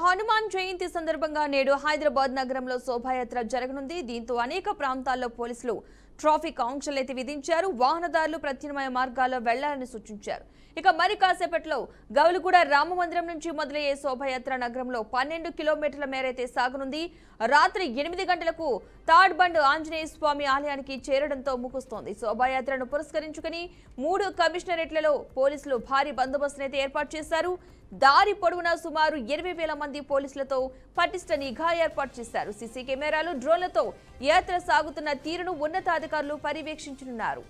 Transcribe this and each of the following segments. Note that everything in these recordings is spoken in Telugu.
హనుమాన్ జయంతి సందర్భంగా నేడు హైదరాబాద్ నగరంలో శోభాయాత్ర జరగనుంది. దీంతో అనేక ప్రాంతాల్లో పోలీసులు ట్రాఫిక్ ఆంక్షలైతే విధించారు. వాహనదారులు ప్రత్యామ్నాయ మార్గాల్లో వెళ్లాలని సూచించారు. ఇక మరి కాసేపట్లో గౌలిగూడ రామమందిరం నుంచి మొదలయ్యే శోభాయాత్ర నగరంలో 12 కిలోమీటర్ల మేరైతే సాగనుంది. రాత్రి 8 గంటలకు తాడ్బండ్ ఆంజనేయ స్వామి ఆలయానికి చేరడంతో ముగుస్తోంది. శోభాయాత్రను పురస్కరించుకుని 3 కమిషనరేట్లలో పోలీసులు భారీ బందోబస్తునైతే ఏర్పాటు చేశారు. దారి పొడవునా సుమారు 20,000 మంది పోలీసులతో పటిష్ట నిఘా ఏర్పాటు చేశారు. సీసీ కెమెరాలు, డ్రోన్లతో యాత్ర సాగుతున్న తీరును ఉన్నతాధికారులు పర్యవేక్షించనున్నారు.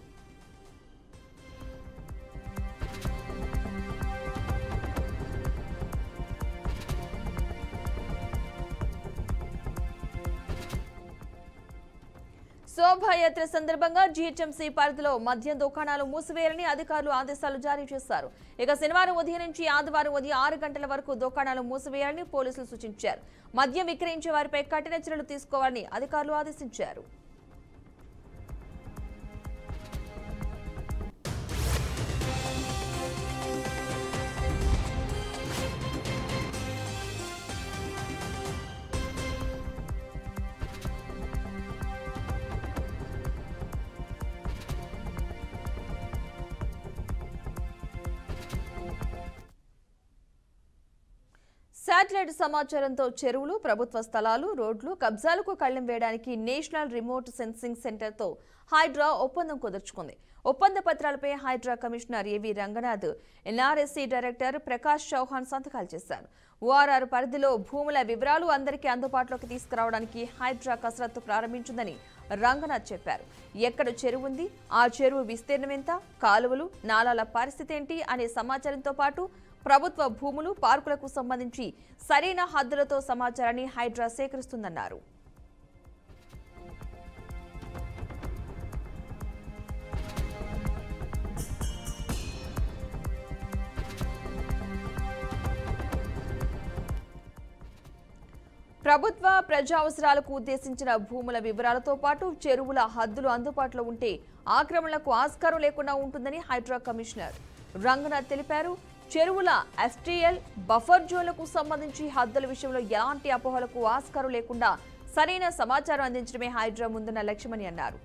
శోభాయాత్ర సందర్భంగా జీహెచ్ఎంసీ పరిధిలో మద్యం దుకాణాలు మూసివేయాలని అధికారులు ఆదేశాలు జారీ చేశారు. ఇక శనివారం ఉదయం నుంచి ఆదివారం ఉదయం 6 గంటల వరకు దుకాణాలు మూసివేయాలని పోలీసులు సూచించారు. మద్యం విక్రయించే వారిపై కఠిన చర్యలు తీసుకోవాలని అధికారులు ఆదేశించారు. శాటిలైట్ సమాచారంతో చెరువులు, ప్రభుత్వ స్థలాలు, రోడ్లు కబ్జాలకు కళ్లెం వేయడానికి నేషనల్ రిమోట్ సెన్సింగ్ సెంటర్తో హైడ్రా ఒప్పందం కుదుర్చుకుంది. ఒప్పంద పత్రాలపై హైడ్రా కమిషనర్ ఏవి రంగనాథ్, ఎన్ఆర్ఎస్సీ డైరెక్టర్ ప్రకాష్ చౌహాన్ సంతకాలు చేశారు. ఓఆర్ఆర్ పరిధిలో భూముల వివరాలు అందరికీ అందుబాటులోకి తీసుకురావడానికి హైడ్రా కసరత్తు ప్రారంభించిందని రంగనాథ్ చెప్పారు. ఎక్కడ చెరువు ఉంది, ఆ చెరువు విస్తీర్ణం ఎంత, కాలువలు, నాలాల పరిస్థితి ఏంటి అనే సమాచారంతో పాటు ప్రభుత్వ భూములు, పార్కులకు సంబంధించి సరైన హద్దులతో సమాచారాన్ని హైడ్రా సేకరిస్తుందన్నారు. ప్రభుత్వ ప్రజా అవసరాలకు ఉద్దేశించిన భూముల వివరాలతో పాటు చెరువుల హద్దులు అందుబాటులో ఉంటే ఆక్రమణలకు ఆస్కారం లేకుండా ఉంటుందని హైడ్రా కమిషనర్ రంగనాథ్ తెలిపారు. చెరువుల ఎఫ్టీఎల్, బఫర్ జోన్లకు సంబంధించి హద్దుల విషయంలో ఎలాంటి అపోహలకు ఆస్కారం లేకుండా సరైన సమాచారం అందించడమే హైడ్రా ముందున్న లక్ష్యమని అన్నారు.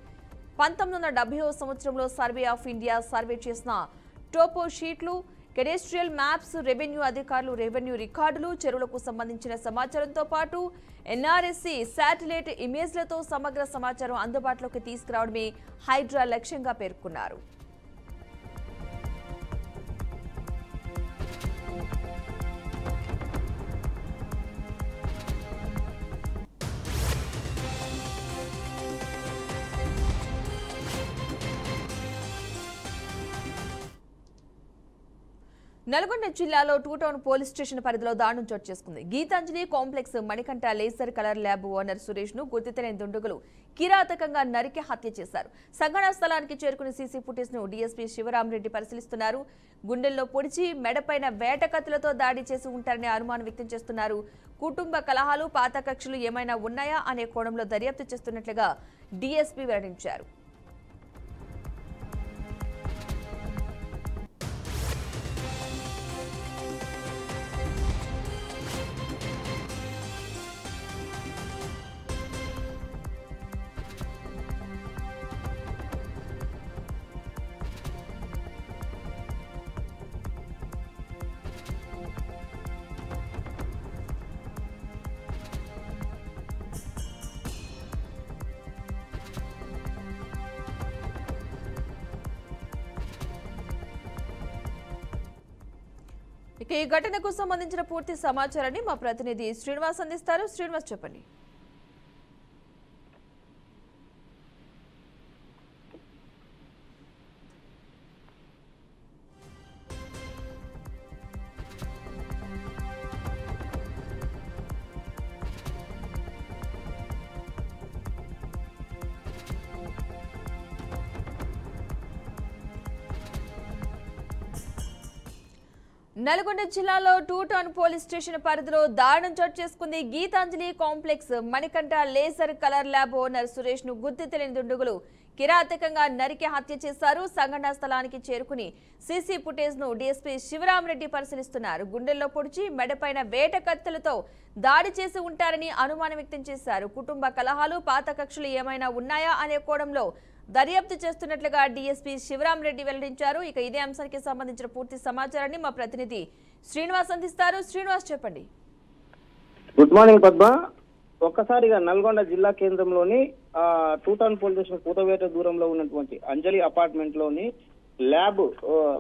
1970వ సంవత్సరంలో సర్వే ఆఫ్ ఇండియా సర్వే చేసిన టోపో షీట్లు, కెడెస్ట్రియల్ మ్యాప్స్, రెవెన్యూ అధికారులు రెవెన్యూ రికార్డులు, చెరువులకు సంబంధించిన సమాచారంతో పాటు ఎన్ఆర్ఎస్సీ శాటిలైట్ ఇమేజ్లతో సమగ్ర సమాచారం అందుబాటులోకి తీసుకురావడమే హైడ్రా లక్ష్యంగా పేర్కొన్నారు. నల్గొండ జిల్లాలో 2 టౌన్ పోలీస్ స్టేషన్ పరిధిలో దాడులు చోటు చేసుకుంది. Geetanjali complex Manikanta laser colour lab owner Suresh ను గుర్తుతెలియని దుండగులు కిరాతకంగా నరికి హత్య చేశారు. సంఘటనా స్థలానికి చేరుకుని సీసీ ఫుటేజ్ ను డీఎస్పీ శివరామరెడ్డి పరిశీలిస్తున్నారు. గుండెల్లో పొడిచి మెడపైన వేట కత్తులతో దాడి చేసి ఉంటారనే అనుమానం వ్యక్తం చేస్తున్నారు. కుటుంబ కలహాలు, పాత కక్షలు ఏమైనా ఉన్నాయా అనే కోణంలో దర్యాప్తు చేస్తున్నట్లుగా డీఎస్పీ వెల్లడించారు. ఇక ఈ ఘటనకు సంబంధించిన పూర్తి సమాచారాన్ని మా ప్రతినిధి శ్రీనివాస్ అందిస్తారు. శ్రీనివాస్, చెప్పండి. నల్గొండ జిల్లాలో 2 టౌన్ పోలీస్ స్టేషన్ పరిధిలో దారుణం చోటు చేసుకుంది. Geetanjali complex Manikanta laser colour lab owner Suresh ను గుర్తు తెలియని దుండగులు కిరాతకంగా నరికి హత్య చేశారు. సంఘటనా స్థలానికి చేరుకుని సీసీ ఫుటేజ్ ను డీఎస్పీ శివరామరెడ్డి పరిశీలిస్తున్నారు. గుండెల్లో పొడిచి మెడపైన వేట కత్తులతో దాడి చేసి ఉంటారని అనుమానం వ్యక్తం చేశారు. కుటుంబ కలహాలు, పాత కక్షలు ఏమైనా ఉన్నాయా అనే కోణంలో దర్యాప్తు చేస్తున్నట్లుగా డీఎస్పీ శివరామరెడ్డి వెల్లడించారు. ఇక ఇదే అంశానికి సంబంధించిన పూర్తి సమాచారాన్ని మా ప్రతినిధి శ్రీనివాస్ అందిస్తారు. శ్రీనివాస్, చెప్పండి. Good morning Padma. ఒక్కసారిగా నల్గొండ జిల్లా కేంద్రంలోని 2 టౌన్ పోలీస్ స్టేషన్ కూతవేట దూరంలో ఉన్నటువంటి అంజలి అపార్ట్మెంట్ లోని ల్యాబ్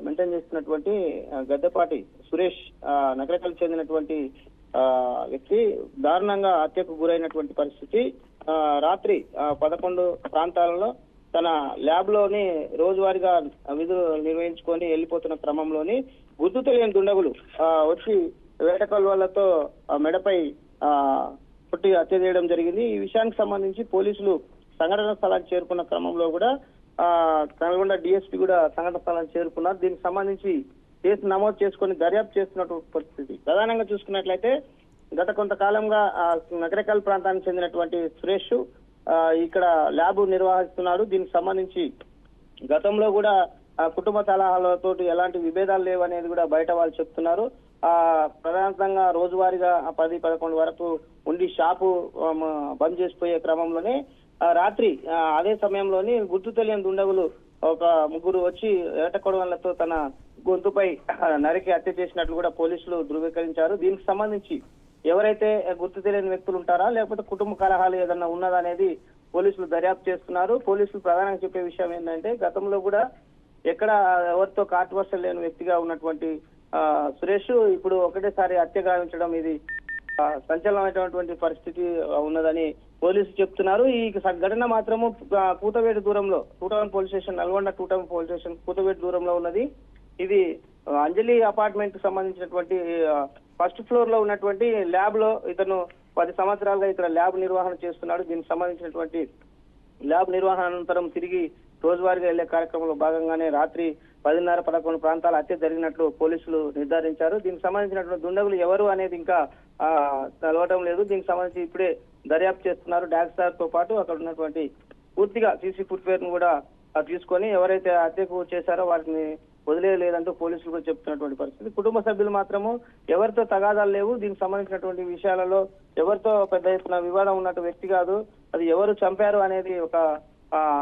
మెయింటైన్ చేస్తున్నటువంటి గద్దపాటి సురేష్ నగరకల్ చెందినటువంటి వ్యక్తి దారుణంగా హత్యకు గురైనటువంటి పరిస్థితి. రాత్రి 11 ప్రాంతాలలో తన ల్యాబ్ లోని రోజువారీగా విధులు నిర్వహించుకొని వెళ్లిపోతున్న క్రమంలోని గుర్తు తెలియని దుండగులు వచ్చి వేటకొల్వలతో మెడపై పుట్టి హత్య చేయడం జరిగింది. ఈ విషయానికి సంబంధించి పోలీసులు సంఘటన స్థలానికి చేరుకున్న క్రమంలో కూడా నల్గొండ డిఎస్పీ కూడా సంఘటన స్థలానికి చేరుకున్నారు. దీనికి సంబంధించి కేసు నమోదు చేసుకొని దర్యాప్తు చేస్తున్నటువంటి పరిస్థితి. ప్రధానంగా చూసుకున్నట్లయితే గత కొంతకాలంగా నగరకల్ ప్రాంతానికి చెందినటువంటి సురేష్ ఇక్కడ ల్యాబ్ నిర్వహిస్తున్నారు. దీనికి సంబంధించి గతంలో కూడా కుటుంబ సలహాలతో ఎలాంటి విభేదాలు లేవనేది కూడా బయట వాళ్ళు చెప్తున్నారు. ప్రధానంగా రోజువారీగా 10-11 వరకు ఉండి షాపు బంద్ చేసిపోయే క్రమంలోనే రాత్రి అదే సమయంలోని గుర్తు తెలియని దుండగులు ఒక ముగ్గురు వచ్చి ఏటకొడవలతో తన గొంతుపై నరికి హత్య చేసినట్లు కూడా పోలీసులు ధృవీకరించారు. దీనికి సంబంధించి ఎవరైతే గుర్తు తెలియని వ్యక్తులు ఉంటారా లేకపోతే కుటుంబ కలహాలు ఏదన్నా ఉన్నదా అనేది పోలీసులు దర్యాప్తు చేస్తున్నారు. పోలీసులు ప్రధానంగా చెప్పే విషయం ఏంటంటే గతంలో కూడా ఎక్కడ ఎవరితో కాంట్రవర్సల్ లేని వ్యక్తిగా ఉన్నటువంటి సురేష్ ఇప్పుడు ఒకటేసారి హత్య గావించడం ఇది సంచలనమైనటువంటి పరిస్థితి ఉన్నదని పోలీసులు చెప్తున్నారు. ఈ ఘటన మాత్రము కూతవేటు దూరంలో 2 town police station Nalgonda 2 town police station కూతవేటు దూరంలో ఉన్నది. ఇది అంజలి అపార్ట్మెంట్ కు సంబంధించినటువంటి ఫస్ట్ ఫ్లోర్ లో ఉన్నటువంటి ల్యాబ్ లో ఇతను 10 సంవత్సరాలుగా ఇక్కడ ల్యాబ్ నిర్వహణ చేస్తున్నాడు. దీనికి సంబంధించినటువంటి ల్యాబ్ నిర్వహణ అనంతరం తిరిగి రోజువారీగా వెళ్లే కార్యక్రమంలో భాగంగానే రాత్రి 10:30-11 ప్రాంతాల హత్య జరిగినట్లు పోలీసులు నిర్ధారించారు. దీనికి సంబంధించినటువంటి దుండగులు ఎవరు అనేది ఇంకా తెలవటం లేదు. దీనికి సంబంధించి ఇప్పుడే దర్యాప్తు చేస్తున్నారు. డాగ్ స్టార్ తో పాటు అక్కడ ఉన్నటువంటి పూర్తిగా సీసీ ఫుట్వేర్ ను కూడా తీసుకొని ఎవరైతే హత్యకు చేశారో వాటిని వదిలేయలేదంటూ పోలీసులు కూడా చెప్తున్నటువంటి పరిస్థితి. కుటుంబ సభ్యులు మాత్రము ఎవరితో తగాదాలు లేవు, దీనికి సంబంధించినటువంటి విషయాలలో ఎవరితో పెద్ద ఎత్తున వివాదం ఉన్నట్టు వ్యక్తి కాదు, అది ఎవరు చంపారు అనేది ఒక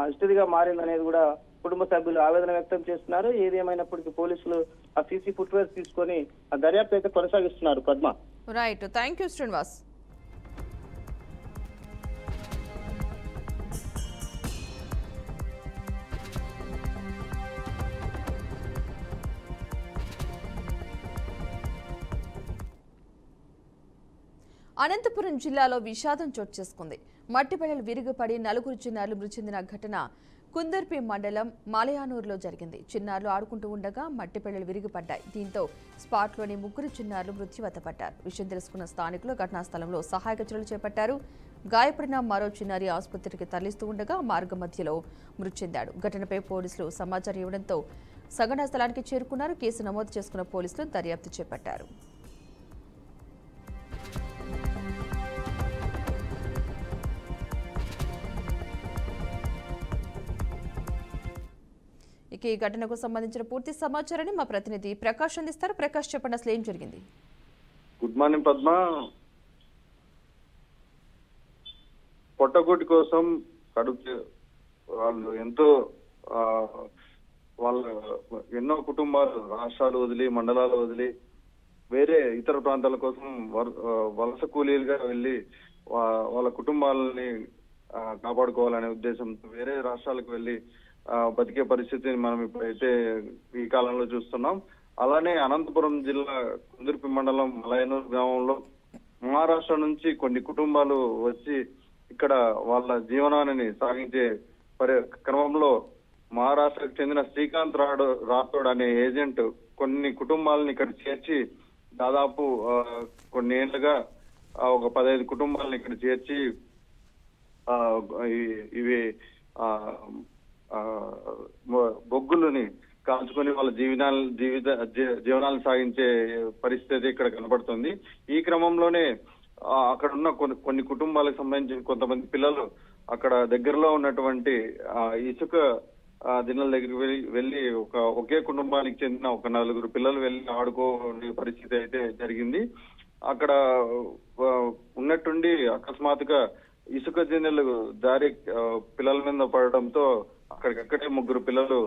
హిస్టరీగా మారిందనేది కూడా కుటుంబ సభ్యులు ఆవేదన వ్యక్తం చేస్తున్నారు. ఏది ఏమైనప్పటికీ పోలీసులు ఆ సీసీ ఫుట్వేర్ తీసుకొని ఆ దర్యాప్తు అయితే కొనసాగిస్తున్నారు. Padma. Right, thank you Srinivas. Anantapuram జిల్లాలో విషాదం చోటు చేసుకుంది. మట్టిపెడలు విరిగిపడి 4 చిన్నారులు మృతి చెందిన ఘటన కుందర్పి మండలం మాలయానూరులో జరిగింది. చిన్నారులు ఆడుకుంటూ ఉండగా మట్టిపెడలు విరిగిపడ్డాయి. దీంతో స్పాట్లోని 3 చిన్నారులు మృత్యువాత పడ్డారు. విషయం తెలుసుకున్న స్థానికులు ఘటనా స్థలంలో సహాయక చర్యలు చేపట్టారు. గాయపడిన మరో చిన్నారి ఆసుపత్రికి తరలిస్తూ ఉండగా మార్గ మధ్యలో మృతి చెందాడు. ఘటనపై పోలీసులు సమాచారం ఇవ్వడంతో సంఘటనా స్థలానికి చేరుకున్నారు. కేసు నమోదు చేసుకున్న పోలీసులు దర్యాప్తు చేపట్టారు. ఇక ఈ ఘటనకు సంబంధించిన పూర్తి సమాచారాన్ని మా ప్రతినిధి ప్రకాష్ అందిస్తారు. ప్రకాష్, చెప్పండి, అసలు ఏం జరిగింది? Good morning Padma. పొట్టగొట్టి కోసం వాళ్ళు ఎన్నో కుటుంబాలు రాష్ట్రాలు వదిలి మండలాలు వదిలి వేరే ఇతర ప్రాంతాల కోసం వలస కూలీలుగా వెళ్ళి వాళ్ళ కుటుంబాలని కాపాడుకోవాలనే ఉద్దేశంతో వేరే రాష్ట్రాలకు వెళ్ళి బతికే పరిస్థితిని మనం ఇప్పుడైతే ఈ కాలంలో చూస్తున్నాం. అలానే అనంతపురం జిల్లా కుందుర్పి మండలం మలయనూరు గ్రామంలో మహారాష్ట్ర నుంచి కొన్ని కుటుంబాలు వచ్చి ఇక్కడ వాళ్ళ జీవనాన్ని సాగించే క్రమంలో మహారాష్ట్రకు చెందిన శ్రీకాంత్ రాథోడ్ అనే ఏజెంట్ కొన్ని కుటుంబాలను ఇక్కడ చేర్చి దాదాపు కొన్ని ఏళ్లుగా ఒక 15 కుటుంబాలను ఇక్కడ చేర్చి ఇవి బొగ్గులని కాల్చుకొని వాళ్ళ జీవనాలు సాగించే పరిస్థితి ఇక్కడ కనబడుతుంది. ఈ క్రమంలోనే అక్కడ ఉన్న కొన్ని కుటుంబాలకు సంబంధించిన కొంతమంది పిల్లలు అక్కడ దగ్గరలో ఉన్నటువంటి ఇసుక దిన్నెల దగ్గరికి వెళ్లి ఒకే కుటుంబానికి చెందిన ఒక 4 పిల్లలు వెళ్లి ఆడుకోనే పరిస్థితి అయితే జరిగింది. అక్కడ ఉన్నట్టుండి అకస్మాత్తుగా ఇసుక దిన్నెలు దారి పిల్లల మీద పడడంతో అక్కడికక్కడే 3 పిల్లలు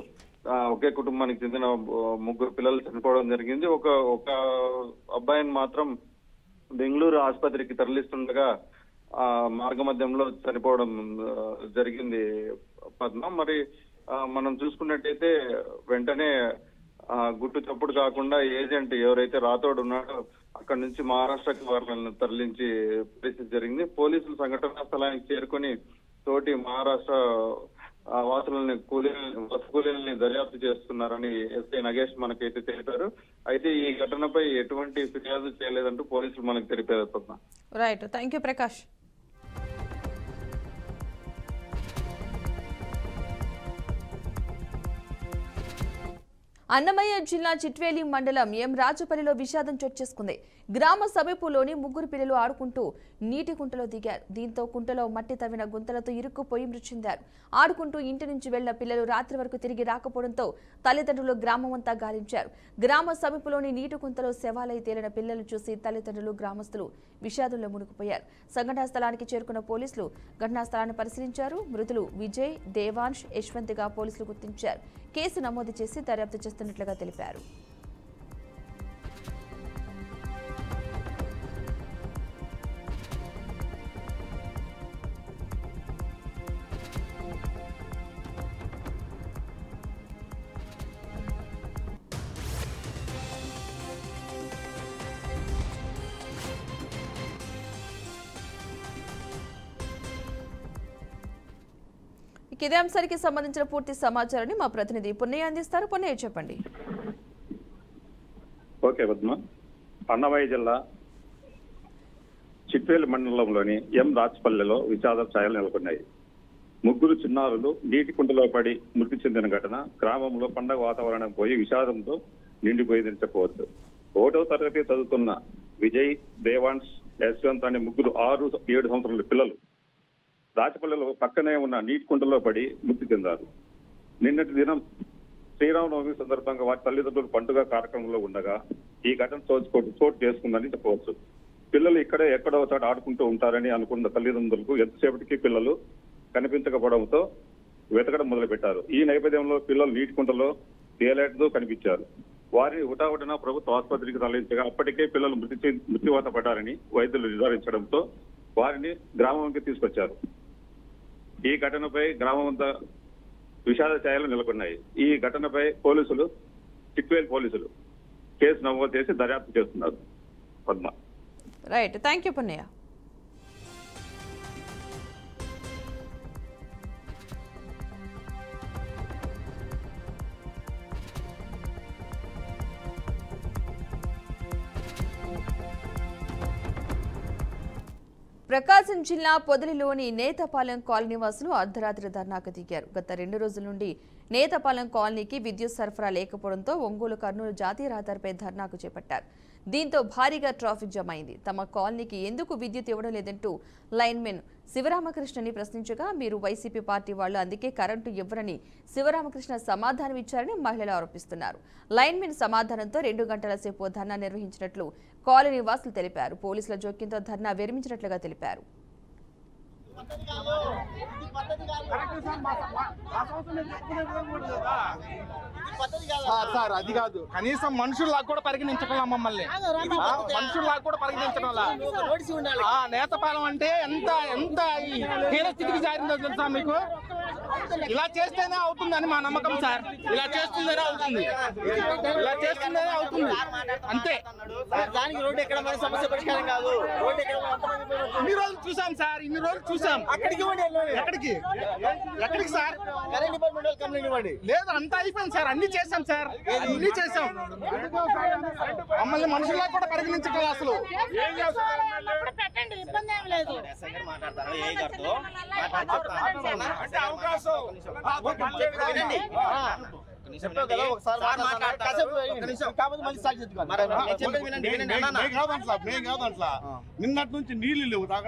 ఒకే కుటుంబానికి చెందిన 3 పిల్లలు చనిపోవడం జరిగింది. ఒక అబ్బాయిని మాత్రం బెంగళూరు ఆసుపత్రికి తరలిస్తుండగా మార్గ మధ్యంలో చనిపోవడం జరిగింది పద్మ. మరి మనం చూసుకున్నట్టయితే వెంటనే గుట్టు చప్పుడు కాకుండా ఏజెంట్ ఎవరైతే రాతోడు ఉన్నాడో అక్కడి నుంచి మహారాష్ట్రకి వారిని తరలించి పరిస్థితి జరిగింది. పోలీసులు సంఘటనా స్థలానికి చేరుకొని తోటి మహారాష్ట్ర వాసులని కూలీలని దర్యాప్తు చేస్తున్నారని ఎస్ఐ నగేష్ మనకైతే తెలిపారు. అయితే ఈ ఘటనపై ఎటువంటి ఫిర్యాదు చేయలేదంటూ పోలీసులు మనకు తెలిపారు. Padma. Right, thank you Prakash. Annamayya జిల్లా చిట్వేలి మండలం ఎం రాజపల్లిలో విషాదం చోటు చేసుకుంది. గ్రామ సమీపంలోని 3 పిల్లలు ఆడుకుంటూ నీటి కుంటలో దిగారు. దీంతో కుంటలో మట్టి తవ్విన గుంతలతో ఇరుక్కుపోయి మృతి చెందారు. ఆడుకుంటూ ఇంటి నుంచి వెళ్లిన పిల్లలు రాత్రి వరకు తిరిగి రాకపోవడంతో తల్లిదండ్రులు గ్రామం అంతా గాలించారు. గ్రామ సమీపంలోని నీటి కుంతలో శవాలై తేలిన పిల్లలు చూసి తల్లిదండ్రులు, గ్రామస్తులు విషాదంలో మునిగిపోయారు. సంఘటనా స్థలానికి చేరుకున్న పోలీసులు ఘటనా స్థలాన్ని పరిశీలించారు. మృతులు విజయ్, దేవాంశ్, యశ్వంత్గా పోలీసులు గుర్తించారు. కేసు నమోదు చేసి దర్యాప్తు చేస్తున్నట్లుగా తెలిపారు. ఇదే అంశానికి సంబంధించిన పూర్తి సమాచారాన్ని మా ప్రతినిధి పున్నయ్య అందిస్తారు. పున్నయ్య, చెప్పండి. ఓకే పద్మ. అన్నమయ్య జిల్లా చిట్వేలి మండలంలోని ఎం రాజపల్లిలో విషాద ఛాయలు నెలకొన్నాయి. 3 చిన్నారులు నీటి కుంటలో పడి మృతి చెందిన ఘటన గ్రామంలో పండగ వాతావరణం పోయి విషాదంతో నిండిపోయిందని చెప్పవచ్చు. 1వ తరగతి చదువుతున్న విజయ్, దేవాంశ్, యశ్వంత్ అనే 3 6, 7 సంవత్సరాల పిల్లలు రాజపల్లిలో పక్కనే ఉన్న నీటి కుంటలో పడి మృతి చెందారు. నిన్నటి దినం శ్రీరామనవమి సందర్భంగా వారి తల్లిదండ్రులు పండుగ కార్యక్రమంలో ఉండగా ఈ ఘటన చోటు చేసుకుందని చెప్పవచ్చు. పిల్లలు ఇక్కడే ఎక్కడో చోట ఆడుకుంటూ ఉంటారని అనుకున్న తల్లిదండ్రులకు ఎంతసేపటికి పిల్లలు కనిపించకపోవడంతో వెతకడం మొదలుపెట్టారు. ఈ నేపథ్యంలో పిల్లలు నీటి కుంటలో తేలేటూ కనిపించారు. వారిని హుటాహుటిన ప్రభుత్వ ఆసుపత్రికి తరలించగా అప్పటికే పిల్లలు మృత్యువాత పడ్డారని వైద్యులు నిర్ధారించడంతో వారిని గ్రామంకి తీసుకొచ్చారు. ఈ ఘటనపై గ్రామం అంతా విషాద ఛాయలు నెలకొన్నాయి. ఈ ఘటనపై చిట్వేల్ పోలీసులు కేసు నమోదు చేసి దర్యాప్తు చేస్తున్నారు. Padma. Right, thank you Punnaiah. Prakasam జిల్లా పొదలిలోని నేతపాలెం కాలనీ వాసులు అర్ధరాత్రి ధర్నాకు దిగారు. గత 2 రోజుల నుండి నేతపాలెం కాలనీకి విద్యుత్ సరఫరా లేకపోవడంతో ఒంగోలు కర్నూలు జాతీయ రహదారిపై ధర్నాకు చేపట్టారు. దీంతో భారీగా ట్రాఫిక్ జామ్ అయింది. తమ కాలనీకి ఎందుకు విద్యుత్ ఇవ్వడం లేదంటూ లైన్మెన్ శివరామకృష్ణని ప్రశ్నించగా, మీరు వైసీపీ పార్టీ వాళ్ళు, అందుకే కరెంటు ఇవ్వరని శివరామకృష్ణ సమాధానం ఇచ్చారని మహిళలు ఆరోపిస్తున్నారు. లైన్మెన్ సమాధానంతో 2 గంటల సేపు ధర్నా నిర్వహించినట్లు కాలనీ వాసులు తెలిపారు. పోలీసుల జోక్యంతో ధర్నా విరమించినట్లుగా తెలిపారు. సార్ అది కాదు, కనీసం మనుషుల్లాగా కూడా పరిగణించడం మమ్మల్ని, మనుషుల్లాగా కూడా పరిగణించడం. నేతపాలెం అంటే ఎంత ఎంత హీన స్థితికి జారిందో తెలుసా మీకు? ఇలా చేస్తేనే అవుతుందని మా నమ్మకం సార్. ఇలా చేస్తుందనే అవుతుంది, ఇలా చేస్తుందనే అవుతుంది, అంతే. దానికి రోడ్డు ఎక్కడ మరి సమస్య పరిష్కారం కాదు. రోడ్డు ఎక్కడ ఇన్ని రోజులు చూసాం సార్, ఇన్ని రోజులు చూసాం. అక్కడికి ఎక్కడికి ఎక్కడికి సార్? కరెంట్ డిపార్ట్మెంట్ వాళ్ళు కంప్లైంట్ ఇవ్వండి. లేదు, అంతా అయిపోయింది సార్, అన్ని చేసాం సార్, అన్ని చేసాం. మమ్మల్ని మనుషుల్లా కూడా పరిగణించగల అసలు పెట్టండి, ఇబ్బంది ఏం లేదు. మాట్లాడతారు ఏ గారితో చెప్పావు కదా ఒకసారి కాకపోతే మళ్ళీ స్టార్ట్ చేసుకోవాలి. నిన్నటి నుంచి నీళ్లు లేవు తాగ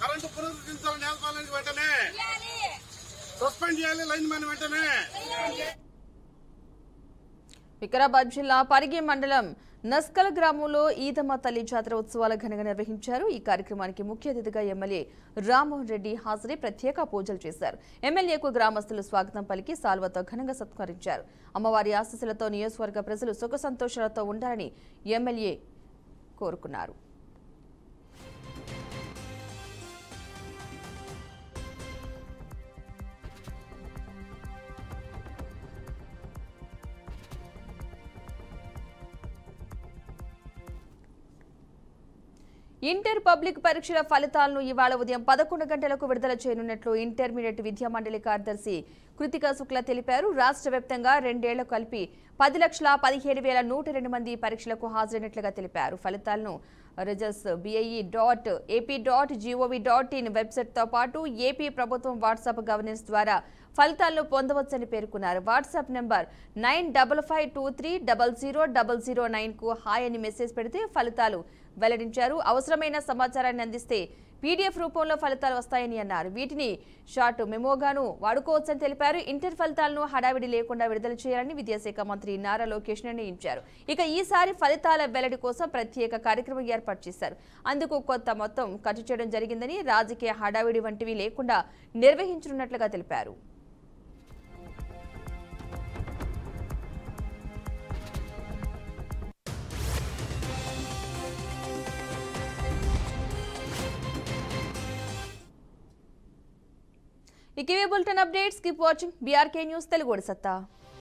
కరెంటు పునరుద్ధరించాలని నేర్పాలని వెంటనే సస్పెండ్ చేయాలి లైన్ మ్యాన్ వెంటనే. వికారాబాద్ జిల్లా పరిగి మండలం నస్కల్ గ్రామంలో ఈదమ్మ తల్లి జాతర ఉత్సవాలు ఘనంగా నిర్వహించారు. ఈ కార్యక్రమానికి ముఖ్య అతిథిగా ఎమ్మెల్యే రామ్మోహన్ రెడ్డి హాజరై ప్రత్యేక పూజలు చేశారు. ఎమ్మెల్యేకు గ్రామస్తులు స్వాగతం పలికి సాల్వతో ఘనంగా సత్కరించారు. అమ్మవారి ఆశీస్సులతో నియోజకవర్గ ప్రజలు సుఖ సంతోషాలతో ఉండాలని ఎమ్మెల్యే కోరుకున్నారు. ఇంటర్ పబ్లిక్ పరీక్షల ఫలితాలను ఇవాళ ఉదయం 11 గంటలకు విడుదల చేయనున్నట్లు ఇంటర్మీడియట్ విద్యా మండలి కార్యదర్శి కృతికా శుక్లా తెలిపారు. రాష్ట్ర వ్యాప్తంగా 2 ఏళ్లకు కలిపి 10,17,102 మంది పరీక్షలకు హాజరైనట్లుగా తెలిపారు. ఫలితాలను రిజల్ట్స్ BIE.AP.gov.in వెబ్సైట్తో పాటు ఏపీ ప్రభుత్వం వాట్సాప్ గవర్నెన్స్ ద్వారా ఫలితాలను పొందవచ్చని పేర్కొన్నారు. వాట్సాప్ నెంబర్ 9552300009కు హాయ్ అని మెసేజ్ పెడితే ఫలితాలు వెల్లడించారు. అవసరమైన సమాచారాన్ని అందిస్తే PDF రూపంలో ఫలితాలు వస్తాయని అన్నారు. వీటిని షార్ట్ మెమోగాను వాడుకోవచ్చని తెలిపారు. ఇంటర్ ఫలితాలను హడావిడి లేకుండా విడుదల చేయాలని విద్యాశాఖ మంత్రి నారా లోకేష్ నిర్ణయించారు. ఇక ఈసారి ఫలితాల వెల్లడి కోసం ప్రత్యేక కార్యక్రమం ఏర్పాటు చేశారు. అందుకు కొంత మొత్తం ఖర్చు చేయడం జరిగిందని, రాజకీయ హడావిడి వంటివి లేకుండా నిర్వహించనున్నట్లుగా తెలిపారు. ఇక ఇవే bulletin updates. Keep watching BRK news Telugu సత్తా.